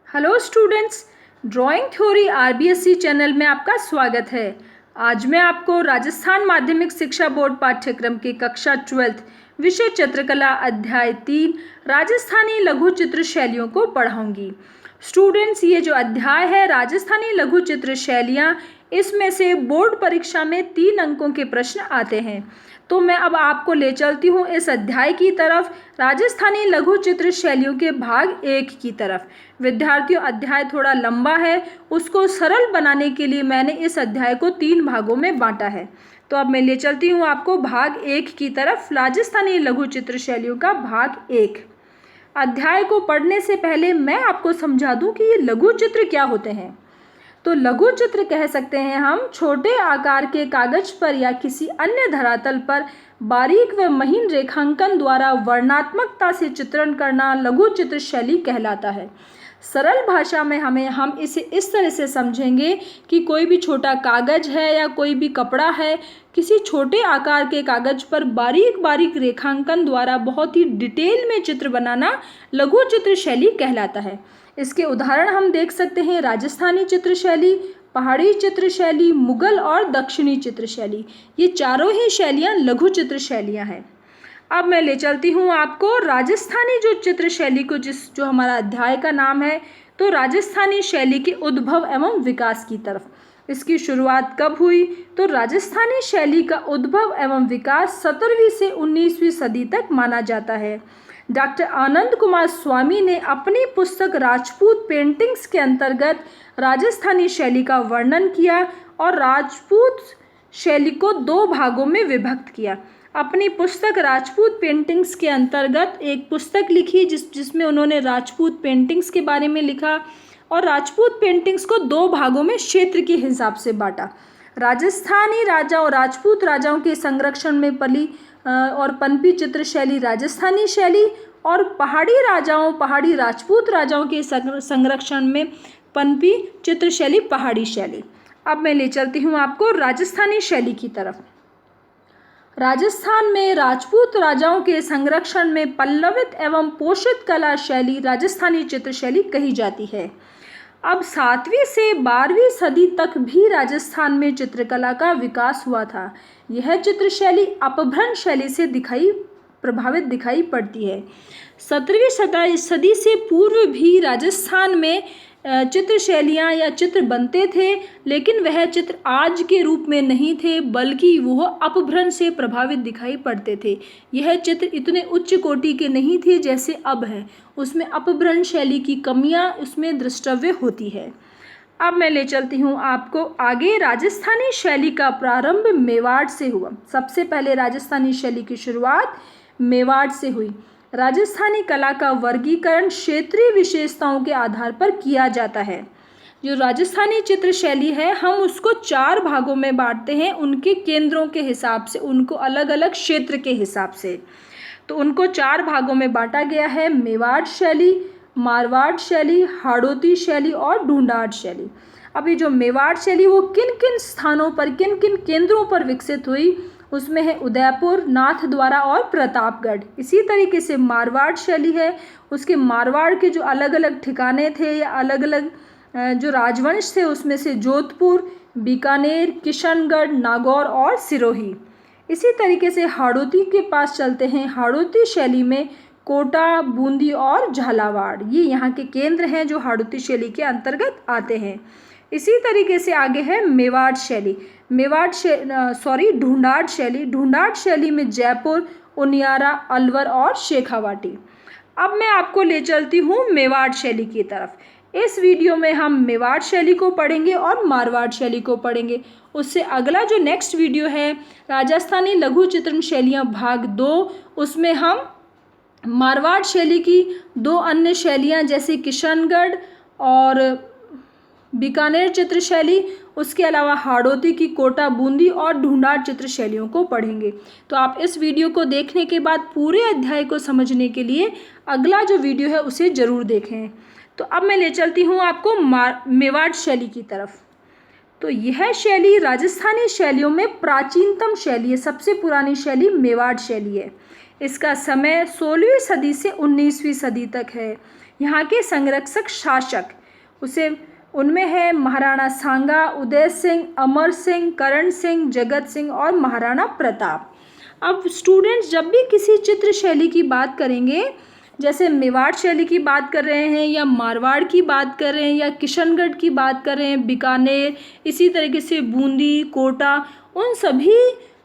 Hello students, drawing theory RBSC channel में आपका स्वागत है। आज मैं आपको राजस्थान माध्यमिक शिक्षा बोर्ड पाठ्यक्रम की कक्षा 12th विषय चित्रकला अध्याय 3 राजस्थानी लघु चित्र शैलियों को पढ़ाऊंगी। स्टूडेंट्स, ये जो अध्याय है राजस्थानी लघु चित्र शैलियाँ, इसमें से बोर्ड परीक्षा में 3 अंकों के प्रश्न आते हैं। तो मैं अब आपको ले चलती हूँ इस अध्याय की तरफ, राजस्थानी लघु चित्र शैलियों के भाग 1 की तरफ। विद्यार्थियों, अध्याय थोड़ा लंबा है, उसको सरल बनाने के लिए मैंने इस अध्याय को 3 भागों में बांटा है। तो अब मैं ले चलती हूँ आपको भाग 1 की तरफ, राजस्थानी लघु चित्र शैलियों का भाग 1। अध्याय को पढ़ने से पहले मैं आपको समझा दूं कि ये लघु चित्र क्या होते हैं। तो लघु चित्र कह सकते हैं हम छोटे आकार के कागज पर या किसी अन्य धरातल पर बारीक व महीन रेखांकन द्वारा वर्णनात्मकता से चित्रण करना लघु चित्र शैली कहलाता है। सरल भाषा में हम इसे इस तरह से समझेंगे कि कोई भी छोटा कागज है या कोई भी कपड़ा है, किसी छोटे आकार के कागज पर बारीक बारीक रेखांकन द्वारा बहुत ही डिटेल में चित्र बनाना लघु चित्र शैली कहलाता है। इसके उदाहरण हम देख सकते हैं राजस्थानी चित्र शैली, पहाड़ी चित्र शैली, मुगल और दक्षिणी चित्र शैली। ये चारों ही शैलियाँ लघु चित्र शैलियाँ हैं। अब मैं ले चलती हूँ आपको राजस्थानी जो चित्र शैली को जो हमारा अध्याय का नाम है, तो राजस्थानी शैली के उद्भव एवं विकास की तरफ। इसकी शुरुआत कब हुई? तो राजस्थानी शैली का उद्भव एवं विकास 17वीं से 19वीं सदी तक माना जाता है। डॉक्टर आनंद कुमार स्वामी ने अपनी पुस्तक राजपूत पेंटिंग्स के अंतर्गत राजस्थानी शैली का वर्णन किया और राजपूत शैली को 2 भागों में विभक्त किया। अपनी पुस्तक राजपूत पेंटिंग्स के अंतर्गत एक पुस्तक लिखी जिसमें उन्होंने राजपूत पेंटिंग्स के बारे में लिखा और राजपूत पेंटिंग्स को 2 भागों में क्षेत्र के हिसाब से बांटा। राजस्थानी राजाओं और राजपूत राजाओं के संरक्षण में पली और पनपी चित्र शैली राजस्थानी शैली, और पहाड़ी राजपूत राजाओं के संरक्षण में पनपी चित्र शैली पहाड़ी शैली। अब मैं ले चलती हूँ आपको राजस्थानी शैली की तरफ। राजस्थान में राजपूत राजाओं के संरक्षण में पल्लवित एवं पोषित कला शैली राजस्थानी चित्र शैली कही जाती है। अब 7वीं से 12वीं सदी तक भी राजस्थान में चित्रकला का विकास हुआ था। यह चित्र शैली अपभ्रंश शैली से प्रभावित दिखाई पड़ती है। 17वीं सदी से पूर्व भी राजस्थान में चित्र शैलियाँ या चित्र बनते थे, लेकिन वह चित्र आज के रूप में नहीं थे, बल्कि वह अपभ्रंश से प्रभावित दिखाई पड़ते थे। यह चित्र इतने उच्च कोटि के नहीं थे जैसे अब है, उसमें अपभ्रंश शैली की कमियां उसमें दृष्टव्य होती है। अब मैं ले चलती हूँ आपको आगे। राजस्थानी शैली का प्रारंभ मेवाड़ से हुआ। सबसे पहले राजस्थानी शैली की शुरुआत मेवाड़ से हुई। राजस्थानी कला का वर्गीकरण क्षेत्रीय विशेषताओं के आधार पर किया जाता है। जो राजस्थानी चित्र शैली है, हम उसको 4 भागों में बांटते हैं, उनके केंद्रों के हिसाब से, उनको अलग अलग क्षेत्र के हिसाब से। तो उनको 4 भागों में बांटा गया है: मेवाड़ शैली, मारवाड़ शैली, हाड़ौती शैली और ढूंढाड़ शैली। अब ये जो मेवाड़ शैली वो किन किन स्थानों पर, किन किन केंद्रों पर विकसित हुई, उसमें है उदयपुर, नाथद्वारा और प्रतापगढ़। इसी तरीके से मारवाड़ शैली है, उसके मारवाड़ के जो अलग अलग ठिकाने थे या अलग अलग जो राजवंश थे, उसमें से जोधपुर, बीकानेर, किशनगढ़, नागौर और सिरोही। इसी तरीके से हाड़ौती के पास चलते हैं। हाड़ौती शैली में कोटा, बूंदी और झालावाड़, ये यहाँ के केंद्र हैं जो हाड़ौती शैली के अंतर्गत आते हैं। इसी तरीके से आगे है मेवाड़ शैली। ढूंढाड़ शैली। ढूंढाड़ शैली में जयपुर, उनियारा, अलवर और शेखावाटी। अब मैं आपको ले चलती हूँ मेवाड़ शैली की तरफ। इस वीडियो में हम मेवाड़ शैली को पढ़ेंगे और मारवाड़ शैली को पढ़ेंगे। उससे अगला जो नेक्स्ट वीडियो है राजस्थानी लघु चित्रण शैलियाँ भाग 2, उसमें हम मारवाड़ शैली की 2 अन्य शैलियाँ जैसे किशनगढ़ और बीकानेर चित्र शैली, उसके अलावा हाड़ौती की कोटा, बूंदी और ढूंढाड़ चित्र शैलियों को पढ़ेंगे। तो आप इस वीडियो को देखने के बाद पूरे अध्याय को समझने के लिए अगला जो वीडियो है उसे ज़रूर देखें। तो अब मैं ले चलती हूँ आपको मेवाड़ शैली की तरफ। तो यह शैली राजस्थानी शैलियों में प्राचीनतम शैली है। सबसे पुरानी शैली मेवाड़ शैली है। इसका समय 16वीं सदी से 19वीं सदी तक है। यहाँ के संरक्षक शासक उनमें है महाराणा सांगा, उदय सिंह, अमर सिंह, करण सिंह, जगत सिंह और महाराणा प्रताप। अब स्टूडेंट्स जब भी किसी चित्र शैली की बात करेंगे, जैसे मेवाड़ शैली की बात कर रहे हैं या मारवाड़ की बात कर रहे हैं या किशनगढ़ की बात कर रहे हैं, बीकानेर, इसी तरीके से बूंदी, कोटा, उन सभी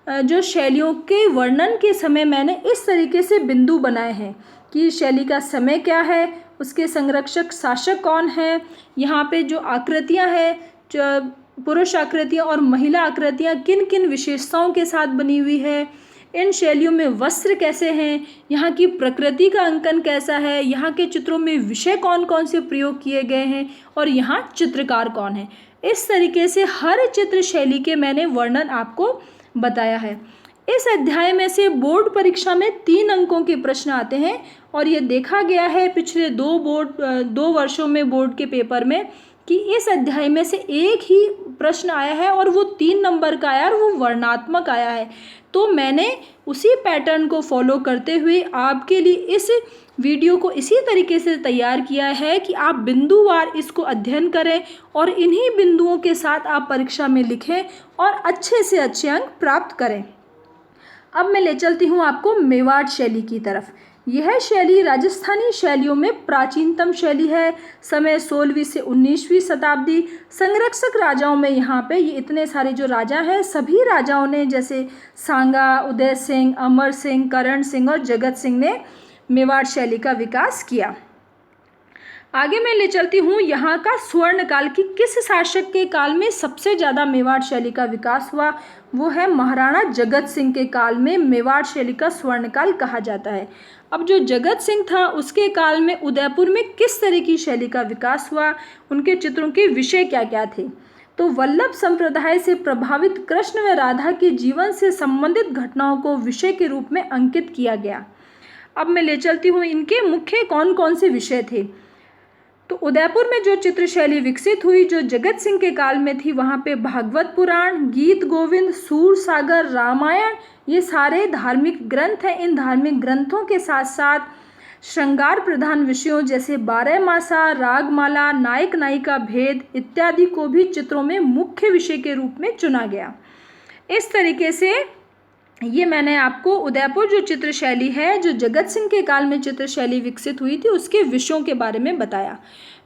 जो शैलियों के वर्णन के समय मैंने इस तरीके से बिंदु बनाए हैं कि शैली का समय क्या है, उसके संरक्षक शासक कौन है, यहाँ पे जो आकृतियाँ हैं, जो पुरुष आकृतियाँ और महिला आकृतियाँ किन किन विशेषताओं के साथ बनी हुई है, इन शैलियों में वस्त्र कैसे हैं, यहाँ की प्रकृति का अंकन कैसा है, यहाँ के चित्रों में विषय कौन कौन से प्रयोग किए गए हैं और यहाँ चित्रकार कौन है। इस तरीके से हर चित्र शैली के मैंने वर्णन आपको बताया है। इस अध्याय में से बोर्ड परीक्षा में 3 अंकों के प्रश्न आते हैं और ये देखा गया है पिछले 2 वर्षों में बोर्ड के पेपर में कि इस अध्याय में से एक ही प्रश्न आया है और वो 3 नंबर का आया और वो वर्णनात्मक आया है। तो मैंने उसी पैटर्न को फॉलो करते हुए आपके लिए इस वीडियो को इसी तरीके से तैयार किया है कि आप बिंदुवार इसको अध्ययन करें और इन्हीं बिंदुओं के साथ आप परीक्षा में लिखें और अच्छे से अच्छे अंक प्राप्त करें। अब मैं ले चलती हूँ आपको मेवाड़ शैली की तरफ। यह शैली राजस्थानी शैलियों में प्राचीनतम शैली है। समय 16वीं से 19वीं शताब्दी। संरक्षक राजाओं में यहाँ पे ये इतने सारे जो राजा हैं, सभी राजाओं ने जैसे सांगा, उदय सिंह, अमर सिंह, करण सिंह और जगत सिंह ने मेवाड़ शैली का विकास किया। आगे मैं ले चलती हूँ यहाँ का स्वर्ण काल की किस शासक के काल में सबसे ज़्यादा मेवाड़ शैली का विकास हुआ। वो है महाराणा जगत सिंह के काल में मेवाड़ शैली का स्वर्ण काल कहा जाता है। अब जो जगत सिंह था उसके काल में उदयपुर में किस तरह की शैली का विकास हुआ, उनके चित्रों के विषय क्या क्या थे। तो वल्लभ संप्रदाय से प्रभावित कृष्ण व राधा के जीवन से संबंधित घटनाओं को विषय के रूप में अंकित किया गया। अब मैं ले चलती हूँ इनके मुख्य कौन कौन से विषय थे। तो उदयपुर में जो चित्र शैली विकसित हुई जो जगत सिंह के काल में थी, वहाँ पे भागवत पुराण, गीत गोविंद, सूर सागर, रामायण, ये सारे धार्मिक ग्रंथ हैं। इन धार्मिक ग्रंथों के साथ साथ श्रृंगार प्रधान विषयों जैसे 12 मासा, रागमाला, नायक नायिका भेद इत्यादि को भी चित्रों में मुख्य विषय के रूप में चुना गया। इस तरीके से ये मैंने आपको उदयपुर जो चित्र शैली है, जो जगत सिंह के काल में चित्र शैली विकसित हुई थी, उसके विषयों के बारे में बताया।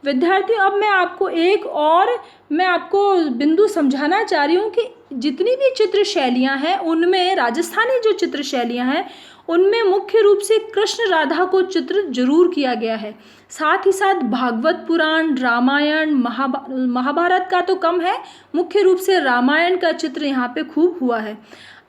विद्यार्थियों, अब मैं आपको एक और बिंदु समझाना चाह रही हूँ कि जितनी भी चित्र शैलियाँ हैं उनमें राजस्थानी जो चित्र शैलियाँ हैं उनमें मुख्य रूप से कृष्ण राधा को चित्र जरूर किया गया है। साथ ही साथ भागवत पुराण, रामायण, महाभारत का तो कम है, मुख्य रूप से रामायण का चित्र यहाँ पे खूब हुआ है।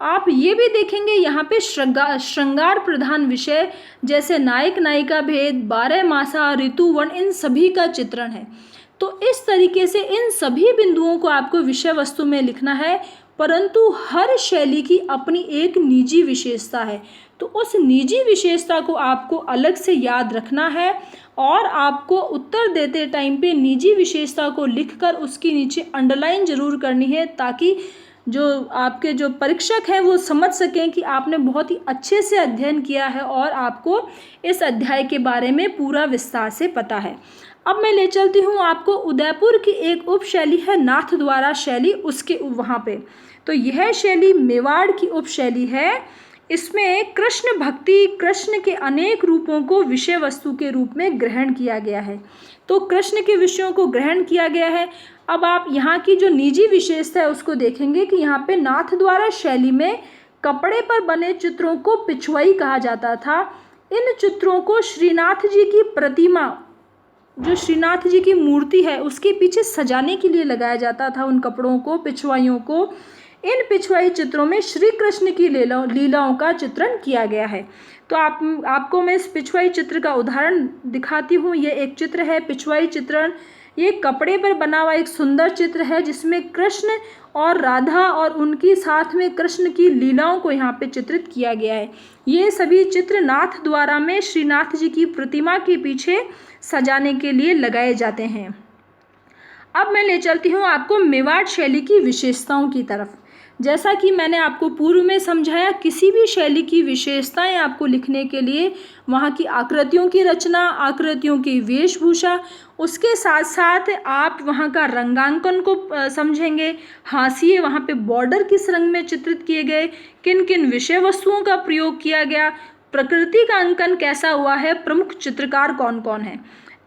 आप ये भी देखेंगे यहाँ पे श्रृंगार प्रधान विषय जैसे नायक नायिका भेद, 12 मासा, ऋतुवर्ण, इन सभी का चित्रण है। तो इस तरीके से इन सभी बिंदुओं को आपको विषय वस्तु में लिखना है, परंतु हर शैली की अपनी एक निजी विशेषता है। तो उस निजी विशेषता को आपको अलग से याद रखना है और आपको उत्तर देते टाइम पे निजी विशेषता को लिखकर उसके नीचे अंडरलाइन जरूर करनी है, ताकि जो आपके जो परीक्षक हैं वो समझ सकें कि आपने बहुत ही अच्छे से अध्ययन किया है और आपको इस अध्याय के बारे में पूरा विस्तार से पता है। अब मैं ले चलती हूँ आपको उदयपुर की एक उप शैली है नाथद्वारा शैली, उसके वहाँ पे। तो यह शैली मेवाड़ की उप शैली है। इसमें कृष्ण भक्ति, कृष्ण के अनेक रूपों को विषय वस्तु के रूप में ग्रहण किया गया है। तो कृष्ण के विषयों को ग्रहण किया गया है। अब आप यहाँ की जो निजी विशेषता है उसको देखेंगे कि यहाँ पे नाथद्वारा शैली में कपड़े पर बने चित्रों को पिछवाई कहा जाता था। इन चित्रों को श्रीनाथ जी की प्रतिमा, जो श्रीनाथ जी की मूर्ति है, उसके पीछे सजाने के लिए लगाया जाता था उन कपड़ों को, पिछवाइयों को। इन पिछवाई चित्रों में श्री कृष्ण की लीलाओं का चित्रण किया गया है। तो आपको मैं इस पिछवाई चित्र का उदाहरण दिखाती हूँ। ये एक चित्र है पिछवाई चित्रण। ये कपड़े पर बना हुआ एक सुंदर चित्र है जिसमें कृष्ण और राधा और उनकी साथ में कृष्ण की लीलाओं को यहाँ पे चित्रित किया गया है। ये सभी चित्र नाथद्वारा में श्रीनाथ जी की प्रतिमा के पीछे सजाने के लिए लगाए जाते हैं। अब मैं ले चलती हूँ आपको मेवाड़ शैली की विशेषताओं की तरफ। जैसा कि मैंने आपको पूर्व में समझाया, किसी भी शैली की विशेषताएं आपको लिखने के लिए वहाँ की आकृतियों की रचना, आकृतियों की वेशभूषा, उसके साथ साथ आप वहाँ का रंगांकन को समझेंगे। हाशिए, वहाँ पे बॉर्डर किस रंग में चित्रित किए गए, किन किन विषय वस्तुओं का प्रयोग किया गया, प्रकृति का अंकन कैसा हुआ है, प्रमुख चित्रकार कौन कौन है।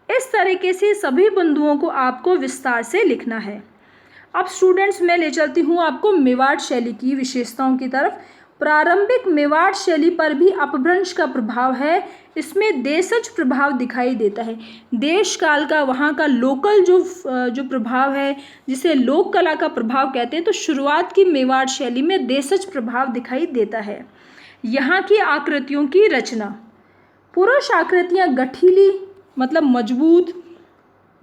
इस तरीके से सभी बिंदुओं को आपको विस्तार से लिखना है। अब स्टूडेंट्स, मैं ले चलती हूँ आपको मेवाड़ शैली की विशेषताओं की तरफ। प्रारंभिक मेवाड़ शैली पर भी अपभ्रंश का प्रभाव है। इसमें देशज प्रभाव दिखाई देता है। देश काल का, वहाँ का लोकल जो प्रभाव है, जिसे लोक कला का प्रभाव कहते हैं, तो शुरुआत की मेवाड़ शैली में देशज प्रभाव दिखाई देता है। यहाँ की आकृतियों की रचना, पुरुष आकृतियाँ गठीली मतलब मजबूत,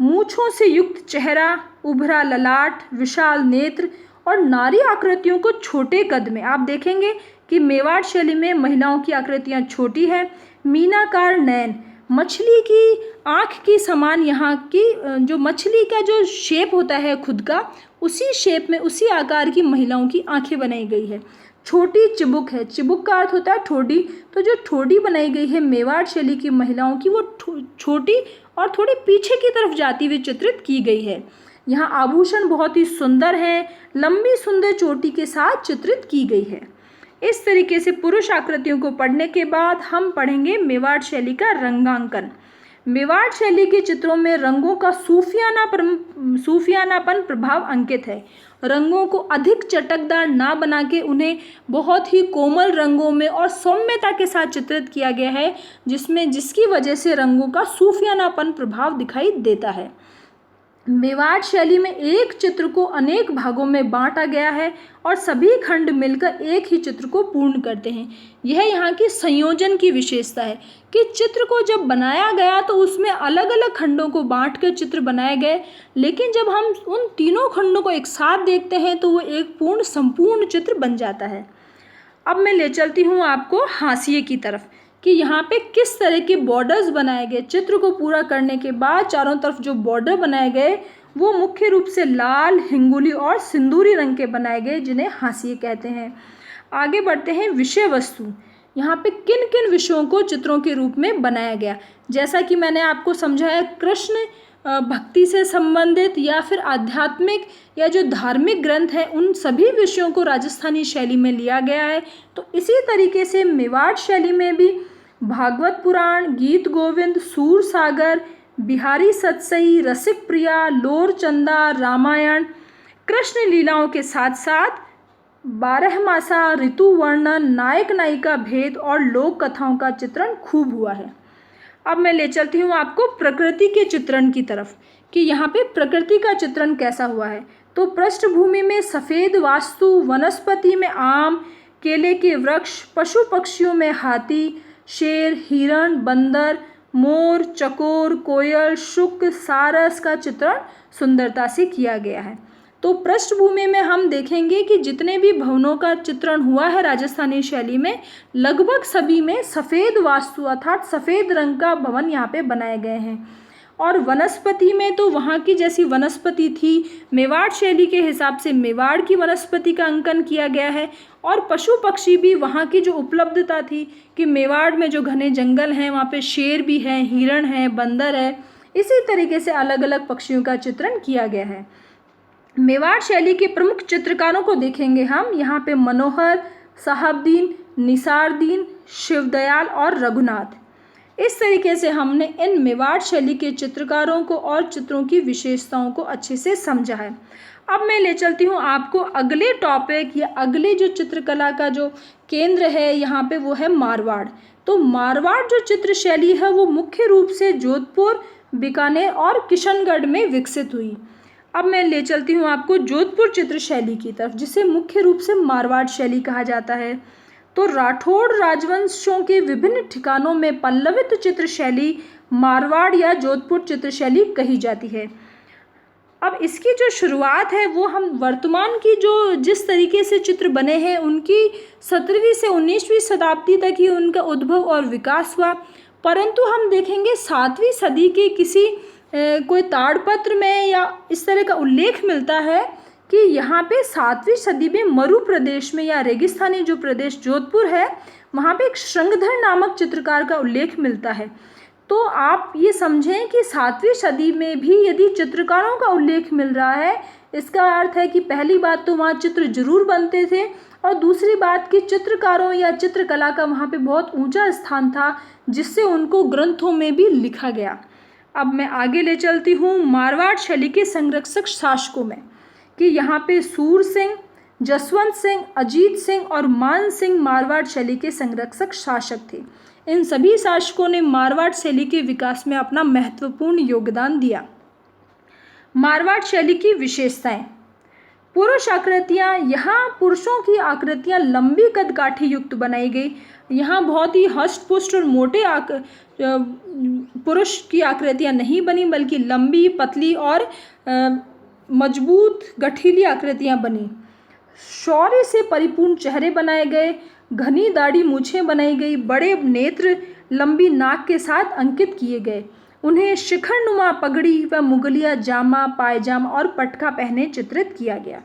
मूंछों से युक्त चेहरा, उभरा ललाट, विशाल नेत्र, और नारी आकृतियों को छोटे कद में। आप देखेंगे कि मेवाड़ शैली में महिलाओं की आकृतियां छोटी है। मीनाकार नयन, मछली की आँख की समान, यहाँ की जो मछली का जो शेप होता है खुद का, उसी शेप में, उसी आकार की महिलाओं की आंखें बनाई गई है। छोटी चिबुक है, चिबुक का अर्थ होता है ठोडी, तो जो ठोडी बनाई गई है मेवाड़ शैली की महिलाओं की, वो छोटी और थोड़ी पीछे की तरफ जाती हुई चित्रित की गई है। यहाँ आभूषण बहुत ही सुंदर हैं, लंबी सुंदर चोटी के साथ चित्रित की गई है। इस तरीके से पुरुष आकृतियों को पढ़ने के बाद हम पढ़ेंगे मेवाड़ शैली का रंगांकन। मेवाड़ शैली के चित्रों में रंगों का सूफियानापन प्रभाव अंकित है। रंगों को अधिक चटकदार ना बना के उन्हें बहुत ही कोमल रंगों में और सौम्यता के साथ चित्रित किया गया है, जिसकी वजह से रंगों का सूफियानापन प्रभाव दिखाई देता है। मेवाड़ शैली में एक चित्र को अनेक भागों में बांटा गया है और सभी खंड मिलकर एक ही चित्र को पूर्ण करते हैं। यह यहाँ की संयोजन की विशेषता है कि चित्र को जब बनाया गया तो उसमें अलग अलग खंडों को बांटकर चित्र बनाए गए, लेकिन जब हम उन तीनों खंडों को एक साथ देखते हैं तो वो एक पूर्ण संपूर्ण चित्र बन जाता है। अब मैं ले चलती हूँ आपको हाशिए की तरफ कि यहाँ पे किस तरह के बॉर्डर्स बनाए गए। चित्र को पूरा करने के बाद चारों तरफ जो बॉर्डर बनाए गए वो मुख्य रूप से लाल, हिंगोली और सिंदूरी रंग के बनाए गए, जिन्हें हाशिए कहते हैं। आगे बढ़ते हैं विषय वस्तु। यहाँ पे किन किन विषयों को चित्रों के रूप में बनाया गया, जैसा कि मैंने आपको समझाया, कृष्ण भक्ति से संबंधित या फिर आध्यात्मिक या जो धार्मिक ग्रंथ हैं, उन सभी विषयों को राजस्थानी शैली में लिया गया है। तो इसी तरीके से मेवाड़ शैली में भी भागवत पुराण, गीत गोविंद, सूर सागर, बिहारी सतसई, रसिक प्रिया, लोर चंदा, रामायण, कृष्ण लीलाओं के साथ साथ 12 मासा, ऋतु वर्णन, नायक नायिका भेद और लोक कथाओं का चित्रण खूब हुआ है। अब मैं ले चलती हूँ आपको प्रकृति के चित्रण की तरफ कि यहाँ पे प्रकृति का चित्रण कैसा हुआ है। तो पृष्ठभूमि में सफ़ेद वास्तु, वनस्पति में आम, केले के वृक्ष, पशु पक्षियों में हाथी, शेर, हिरण, बंदर, मोर, चकोर, कोयल, शुक, सारस का चित्रण सुंदरता से किया गया है। तो पृष्ठभूमि में हम देखेंगे कि जितने भी भवनों का चित्रण हुआ है राजस्थानी शैली में, लगभग सभी में सफ़ेद वास्तु अर्थात सफ़ेद रंग का भवन यहाँ पे बनाए गए हैं। और वनस्पति में तो वहाँ की जैसी वनस्पति थी, मेवाड़ शैली के हिसाब से मेवाड़ की वनस्पति का अंकन किया गया है। और पशु पक्षी भी वहाँ की जो उपलब्धता थी कि मेवाड़ में जो घने जंगल हैं वहाँ पे शेर भी हैं, हिरण है, बंदर है, इसी तरीके से अलग अलग पक्षियों का चित्रण किया गया है। मेवाड़ शैली के प्रमुख चित्रकारों को देखेंगे हम। यहाँ पे मनोहर, साहबदीन, निसारदीन, शिवदयाल और रघुनाथ। इस तरीके से हमने इन मेवाड़ शैली के चित्रकारों को और चित्रों की विशेषताओं को अच्छे से समझा है। अब मैं ले चलती हूँ आपको अगले टॉपिक या अगले जो चित्रकला का जो केंद्र है यहाँ पे, वो है मारवाड़। तो मारवाड़ जो चित्र शैली है वो मुख्य रूप से जोधपुर, बीकानेर और किशनगढ़ में विकसित हुई। अब मैं ले चलती हूँ आपको जोधपुर चित्र शैली की तरफ, जिसे मुख्य रूप से मारवाड़ शैली कहा जाता है। तो राठौड़ राजवंशों के विभिन्न ठिकानों में पल्लवित चित्र शैली मारवाड़ या जोधपुर चित्र शैली कही जाती है। अब इसकी जो शुरुआत है वो हम वर्तमान की जो जिस तरीके से चित्र बने हैं उनकी 17वीं से 19वीं शताब्दी तक ही उनका उद्भव और विकास हुआ। परंतु हम देखेंगे 7वीं सदी के किसी कोई ताड़पत्र में या इस तरह का उल्लेख मिलता है कि यहाँ पे 7वीं सदी में मरु प्रदेश में या रेगिस्तानी जो प्रदेश जोधपुर है वहाँ पे एक श्रृंगधर नामक चित्रकार का उल्लेख मिलता है। तो आप ये समझें कि 7वीं सदी में भी यदि चित्रकारों का उल्लेख मिल रहा है, इसका अर्थ है कि पहली बात तो वहाँ चित्र जरूर बनते थे और दूसरी बात कि चित्रकारों या चित्रकला का वहाँ पे बहुत ऊंचा स्थान था जिससे उनको ग्रंथों में भी लिखा गया। अब मैं आगे ले चलती हूँ मारवाड़ शैली के संरक्षक शासकों में, कि यहाँ पे सूर सिंह, जसवंत सिंह, अजीत सिंह और मान सिंह मारवाड़ शैली के संरक्षक शासक थे। इन सभी शासकों ने मारवाड़ शैली के विकास में अपना महत्वपूर्ण योगदान दिया। मारवाड़ शैली की विशेषताएं। पुरुष आकृतियाँ, यहाँ पुरुषों की आकृतियाँ लंबी कदकाठी युक्त बनाई गई। यहाँ बहुत ही हष्ट पुष्ट और मोटे पुरुष की आकृतियाँ नहीं बनी, बल्कि लंबी, पतली और मजबूत गठीली आकृतियाँ बनी। शौर्य से परिपूर्ण चेहरे बनाए गए, घनी दाढ़ी मूछें बनाई गई, बड़े नेत्र लंबी नाक के साथ अंकित किए गए। उन्हें शिखर नुमा पगड़ी व मुगलिया जामा, पायजामा और पटका पहने चित्रित किया गया।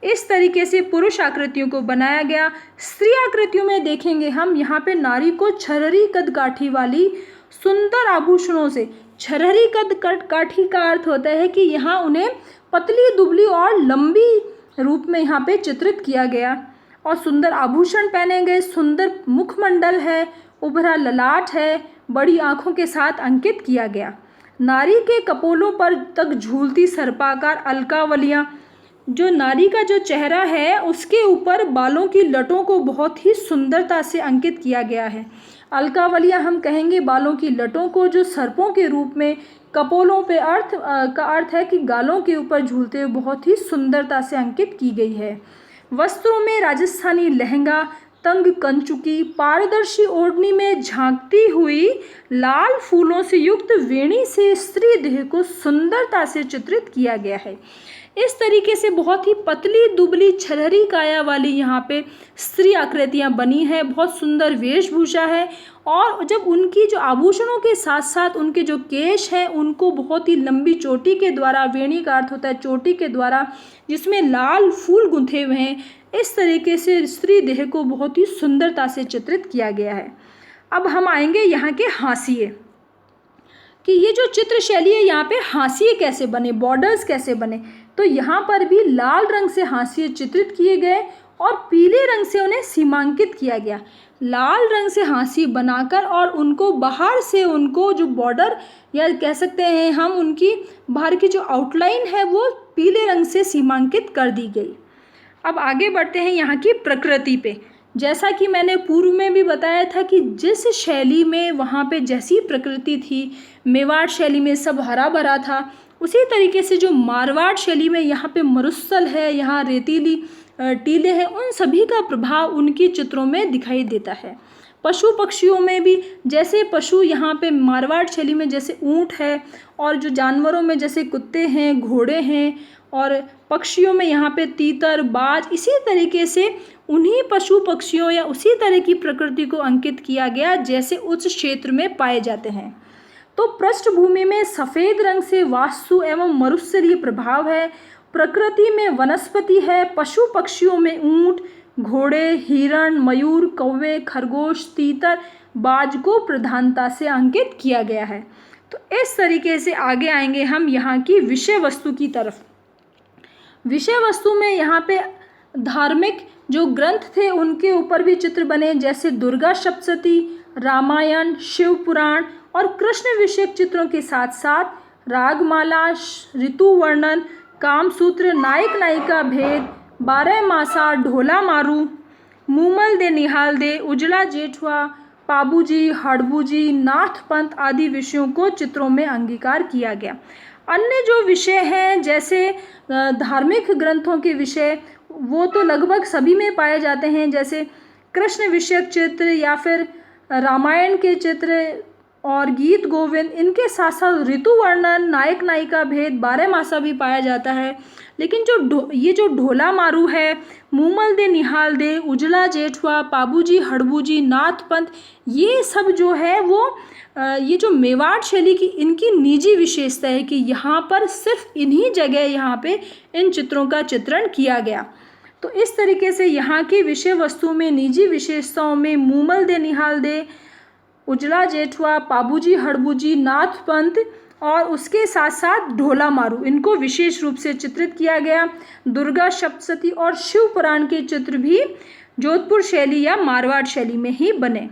इस तरीके से पुरुष आकृतियों को बनाया गया। स्त्री आकृतियों में देखेंगे हम, यहाँ पे नारी को छरहरी कदकाठी वाली सुंदर आभूषणों से, छरहरी कदकाठी का अर्थ होता है कि यहाँ उन्हें पतली, दुबली और लंबी रूप में यहाँ पे चित्रित किया गया और सुंदर आभूषण पहने गए। सुंदर मुखमंडल है, उभरा ललाट है, बड़ी आंखों के साथ अंकित किया गया। नारी के कपोलों पर तक झूलती सर्पाकार अलकावलियाँ, जो नारी का जो चेहरा है उसके ऊपर बालों की लटों को बहुत ही सुंदरता से अंकित किया गया है। अलकावलियाँ हम कहेंगे बालों की लटों को, जो सर्पों के रूप में कपोलों पे का अर्थ है कि गालों के ऊपर झूलते हुए बहुत ही सुंदरता से अंकित की गई है। वस्त्रों में राजस्थानी लहंगा, तंग कंचुकी, पारदर्शी ओढ़नी में झांकती हुई लाल फूलों से युक्त वेणी से स्त्री देह को सुंदरता से चित्रित किया गया है। इस तरीके से बहुत ही पतली, दुबली, छरहरी काया वाली यहाँ पे स्त्री आकृतियाँ बनी है। बहुत सुंदर वेशभूषा है और जब उनकी जो आभूषणों के साथ साथ उनके जो केश हैं उनको बहुत ही लंबी चोटी के द्वारा, वेणी का अर्थ होता है चोटी के द्वारा, जिसमें लाल फूल गुंथे हुए हैं, इस तरीके से स्त्री देह को बहुत ही सुंदरता से चित्रित किया गया है। अब हम आएंगे यहाँ के हाशिए, कि ये जो चित्र शैली है यहाँ पे हाशिए कैसे बने, बॉर्डर्स कैसे बने। तो यहाँ पर भी लाल रंग से हाशिए चित्रित किए गए और पीले रंग से उन्हें सीमांकित किया गया। लाल रंग से हाशिए बनाकर और उनको बाहर से, उनको जो बॉर्डर या कह सकते हैं हम, उनकी बाहर की जो आउटलाइन है वो पीले रंग से सीमांकित कर दी गई। अब आगे बढ़ते हैं यहाँ की प्रकृति पे। जैसा कि मैंने पूर्व में भी बताया था कि जिस शैली में वहाँ पे जैसी प्रकृति थी, मेवाड़ शैली में सब हरा भरा था, उसी तरीके से जो मारवाड़ शैली में यहाँ पे मरुस्थल है, यहाँ रेतीली टीले हैं, उन सभी का प्रभाव उनकी चित्रों में दिखाई देता है। पशु पक्षियों में भी, जैसे पशु यहाँ पे मारवाड़ शैली में जैसे ऊँट है, और जो जानवरों में जैसे कुत्ते हैं, घोड़े हैं, और पक्षियों में यहाँ पे तीतर, बाज, इसी तरीके से उन्हीं पशु पक्षियों या उसी तरह की प्रकृति को अंकित किया गया जैसे उस क्षेत्र में पाए जाते हैं। तो पृष्ठभूमि में सफ़ेद रंग से वास्तु एवं मरुस्थलीय प्रभाव है, प्रकृति में वनस्पति है, पशु पक्षियों में ऊँट, घोड़े, हिरण, मयूर, कौवे, खरगोश, तीतर, बाज को प्रधानता से अंकित किया गया है। तो इस तरीके से आगे आएंगे हम यहाँ की विषय वस्तु की तरफ। विषय वस्तु में यहाँ पे धार्मिक जो ग्रंथ थे उनके ऊपर भी चित्र बने, जैसे दुर्गा सप्तशती, रामायण, शिव पुराण और कृष्ण विषयक चित्रों के साथ साथ रागमाला, ऋतु वर्णन, कामसूत्र, नायक नायिका भेद, 12 मासा, ढोला मारू, मूमल दे निहाल दे, उजला जेठवा, पाबूजी, हड़बूजी, नाथ पंथ आदि विषयों को चित्रों में अंगीकार किया गया। अन्य जो विषय हैं जैसे धार्मिक ग्रंथों के विषय, वो तो लगभग सभी में पाए जाते हैं, जैसे कृष्ण विषयक चित्र या फिर रामायण के चित्र और गीत गोविंद, इनके साथ साथ ऋतु वर्णन, नायक नायिका भेद, बारहमासा भी पाया जाता है। लेकिन ये जो ढोला मारू है, मूमल दे निहाल दे, उजला जेठवा, पाबूजी हड़बूजी, नाथ पंथ, ये सब जो है वो ये जो मेवाड़ शैली की इनकी निजी विशेषता है कि यहाँ पर सिर्फ इन्हीं जगह यहाँ पे इन चित्रों का चित्रण किया गया। तो इस तरीके से यहाँ की विषय वस्तु में, निजी विशेषताओं में मूमल दे निहाल दे, उजला जेठवा, पाबूजी हड़बूजी, नाथ पंथ और उसके साथ साथ ढोला मारू, इनको विशेष रूप से चित्रित किया गया। दुर्गा सप्तशती और शिव पुराण के चित्र भी जोधपुर शैली या मारवाड़ शैली में ही बने।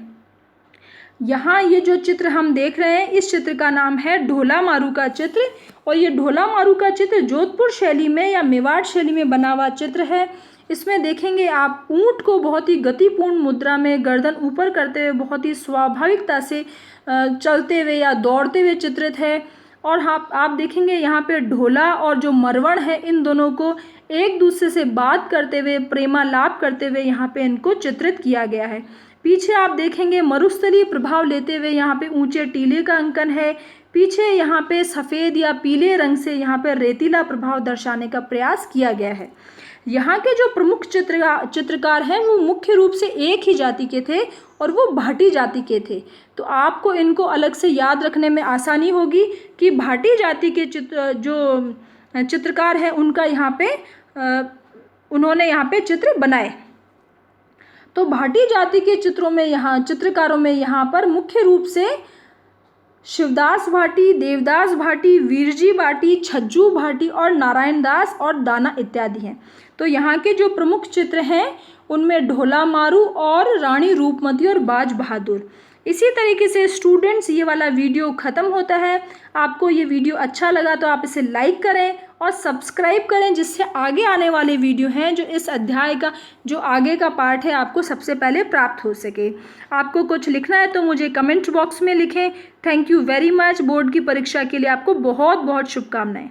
यहाँ ये जो चित्र हम देख रहे हैं, इस चित्र का नाम है ढोला मारू का चित्र, और ये ढोला मारू का चित्र जोधपुर शैली में या मेवाड़ शैली में बना हुआ चित्र है। इसमें देखेंगे आप ऊंट को बहुत ही गतिपूर्ण मुद्रा में गर्दन ऊपर करते हुए बहुत ही स्वाभाविकता से चलते हुए या दौड़ते हुए चित्रित है। और आप देखेंगे यहाँ पे ढोला और जो मरवण है, इन दोनों को एक दूसरे से बात करते हुए, प्रेमालाप करते हुए यहाँ पे इनको चित्रित किया गया है। पीछे आप देखेंगे मरुस्थलीय प्रभाव लेते हुए यहाँ पे ऊंचे टीले का अंकन है। पीछे यहाँ पे सफ़ेद या पीले रंग से यहाँ पे रेतीला प्रभाव दर्शाने का प्रयास किया गया है। यहाँ के जो प्रमुख चित्रकार हैं वो मुख्य रूप से एक ही जाति के थे और वो भाटी जाति के थे। तो आपको इनको अलग से याद रखने में आसानी होगी कि भाटी जाति के जो चित्रकार हैं उनका यहाँ पे उन्होंने यहाँ पे चित्र बनाए। तो भाटी जाति के चित्रकारों में यहाँ पर मुख्य रूप से शिवदास भाटी, देवदास भाटी, वीरजी भाटी, छज्जू भाटी और नारायण दास और दाना इत्यादि हैं। तो यहाँ के जो प्रमुख चित्र हैं उनमें ढोला मारू और रानी रूपमती और बाज बहादुर। इसी तरीके से स्टूडेंट्स ये वाला वीडियो ख़त्म होता है। आपको ये वीडियो अच्छा लगा तो आप इसे लाइक करें और सब्सक्राइब करें, जिससे आगे आने वाले वीडियो हैं जो इस अध्याय का जो आगे का पार्ट है आपको सबसे पहले प्राप्त हो सके। आपको कुछ लिखना है तो मुझे कमेंट बॉक्स में लिखें। Thank you very much. Board की परीक्षा के लिए आपको बहुत बहुत शुभकामनाएं।